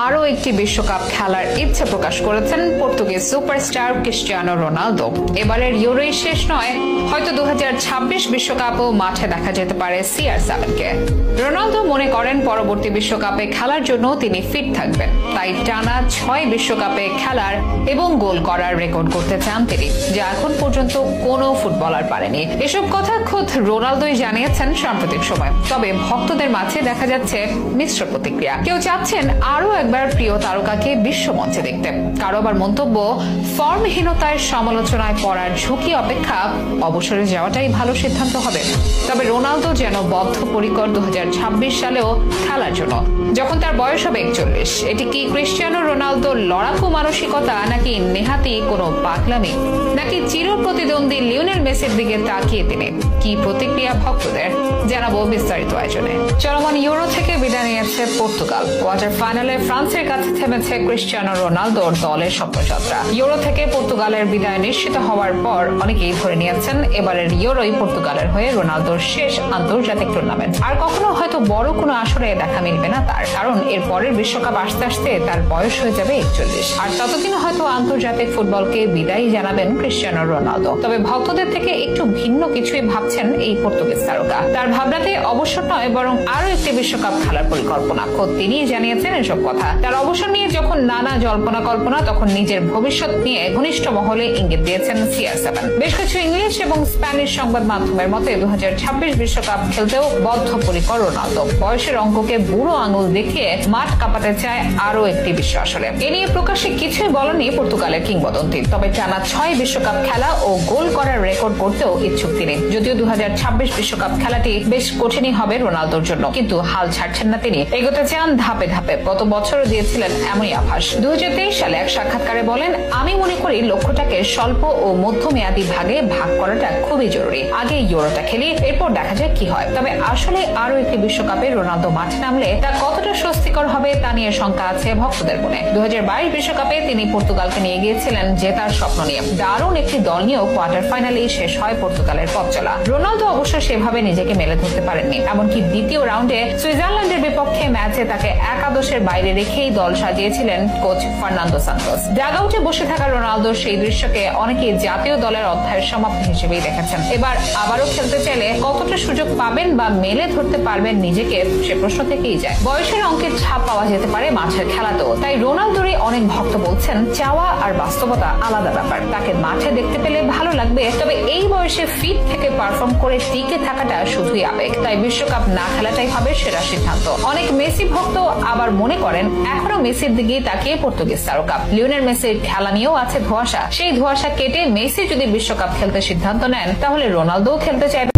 আরও একটি বিশ্বকাপ খেলার ইচ্ছে প্রকাশ করেছেন পর্তুগিজ সুপারস্টার ক্রিস্টিয়ানো রোনালদো। এবারের ইউরোই শেষ নয়, হয়তো 2026 বিশ্বকাপও মাঠে দেখা যেতে পারে CR7-কে। রোনালদো মনে করেন পরবর্তী বিশ্বকাপে খেলার জন্য তিনি ফিট থাকবেন, তাই টানা 6 বিশ্বকাপে খেলার এবং গোল করার রেকর্ড করতে চান তিনি, যা এখন পর্যন্ত কোনো ফুটবলার পারেনি। এসব কথা খোদ রোনালদোই জানিয়েছেন সাম্প্রতিক সময়। তবে ভক্তদের মাঝে দেখা যাচ্ছে মিশ্র প্রতিক্রিয়া। কেউ চাচ্ছেন আরও একবার প্রিয় তারকাকে বিশ্বমঞ্চে দেখতে, কারো আবার মন্তব্য ফর্মহীনতায় সমালোচনায় পড়ার ঝুঁকি অপেক্ষা অবসরে যাওয়াটাই ভালো সিদ্ধান্ত হবে। তবে রোনালদো যেন বদ্ধপরিকর 2026 সালেও খেলার জন্য, যখন তার বয়স হবে 41। এটি কি ক্রিস্টিয়ানো রোনালদোর লড়াকু মানসিকতা, নাকি নেহাতি কোনো পাগলামি, নাকি চির প্রতিদ্বন্দ্বী লিওনেল মেসির দিকে তাকিয়ে তিনি? কি প্রতিক্রিয়া ভক্তদের, জানাবো বিস্তারিত আয়োজনে। চলমান ইউরো থেকে বিদায় নিয়েছে পর্তুগাল। কোয়ার্টার ফাইনালে ফ্রান্সের কাছে থেমেছে ক্রিস্টিয়ানো রোনালদোর দলের স্বপ্নযাত্রা। ইউরো থেকে পর্তুগালের বিদায় নিশ্চিত হওয়ার পর অনেকেই ধরে নিয়েছেন এবারের ইউরোই পর্তুগালের হয়ে রোনালদোর শেষ আন্তর্জাতিক টুর্নামেন্ট। আর কখনো হয়তো বড় কোনো আসরে দেখা মিলবে না তার, কারণ এর পরের বিশ্বকাপ আসতে আসতে তার বয়স হয়ে যাবে 41। আর ততদিন হয়তো আন্তর্জাতিক ফুটবলকে বিদায় জানাবেন ক্রিস্টিয়ানো রোনালদো। তবে ভক্তদের থেকে একটু ভিন্ন কিছুই ভাবছেন এই পর্তুগিজ তারকা। তার ভাবনাতে অবসর নয়, বরং আরো একটি বিশ্বকাপ খেলার পরিকল্পনা। খোদ তিনিই জানিয়েছেন এসব কথা। তার অবসর নিয়ে যখন নানা জল্পনা কল্পনা, তখন নিজের ভবিষ্যৎ নিয়ে ঘনিষ্ঠ মহলে ইঙ্গিত দিয়েছেন CR7। বেশ কিছু ইংলিশ এবং স্প্যানিশ সংবাদ মাধ্যমের মতে 2026 বিশ্বকাপ খেলতেও বদ্ধপরিকর রোনালদো। বয়সের অঙ্ককে বুড়ো আঙুল দেখিয়ে মাঠ কাঁপাতে চায় আরো একটি বিশ্ব আসরে। এ নিয়ে প্রকাশ্যে কিছুই বলেনি পর্তুগালের কিংবদন্তি। তবে টানা 6 বিশ্বকাপ খেলা ও গোল করার রেকর্ড করতেও ইচ্ছুক তিনি। যদিও 2026 বিশ্বকাপ খেলাটি বেশ কঠিনই হবে রোনালদোর জন্য, কিন্তু হাল ছাড়ছেন না তিনি। এগোতে চান ধাপে ধাপে। গত বছরও দিয়েছিলেন এমনই আভাস। 2023 সালে এক সাক্ষাৎকারে বলেন, আমি মনে করি লক্ষ্যটাকে স্বল্প ও মধ্যমেয়াদী ভাগে ভাগ করাটা খুবই জরুরি। আগে ইউরোটা খেলি, এরপর দেখা যায় কি হয়। তবে আসলে আরো একটি বিশ্বকাপে রোনালদো মাঠে নামলে তা কতটা স্বস্তিকর হবে তা নিয়ে শঙ্কা আছে ভক্তদের মনে। 2022 বিশ্বকাপে তিনি পর্তুগালকে নিয়ে গিয়েছিলেন জেতার স্বপ্ন নিয়ে। দারুণ একটি দল নিয়েও কোয়ার্টার ফাইনালেই শেষ হয় পর্তুগালের পথ চলা। রোনালদো অবশ্য সেভাবে নিজেকে মেলে ধরতে পারেননি। এমনকি দ্বিতীয় রাউন্ডে সুইজারল্যান্ডের বিপক্ষে ম্যাচে তাকে একাদশের বাইরে রেখেই দল সাজিয়েছিলেন কোচ ফার্নান্দো সান্তোস। ডাগআউটে বসে থাকা রোনালদোর সেই দৃশ্যকে অনেকে জাতীয় দলের অধ্যায়ের সমাপ্তি হিসেবেই দেখেছেন। এবার আবারও খেলতে চাইলে কতটা সুযোগ পাবেন বা মেলে ধরতে পারবেন নিজেকে, সে প্রশ্ন থেকেই যায়। বয়সের অঙ্কের ছাপ পাওয়া যেতে পারে মাঠের খেলাতেও। তাই রোনালদোরই অনেক ভক্ত বলছেন, চাওয়া আর বাস্তবতা আলাদা ব্যাপার। তাকে মাঠে দেখতে পেলে ভালো লাগবে, তবে এই বয়সে ফিট থেকে পারফর্ম করে টিকে থাকাটা শুধুই আবেগ। তাই বিশ্বকাপ না খেলাটাই হবে সেরা সিদ্ধান্ত। অনেক মেসি ভক্ত আবার মনে করেন এখনো মেসির দিকেই তাকিয়ে পর্তুগিজ তারকা। লিওনেল মেসির খেলা নিয়েও আছে ধোঁয়াশা। সেই ধোঁয়াশা কেটে মেসি যদি বিশ্বকাপ খেলতে সিদ্ধান্ত নেন, তাহলে রোনালদোও খেলতে চাইবে।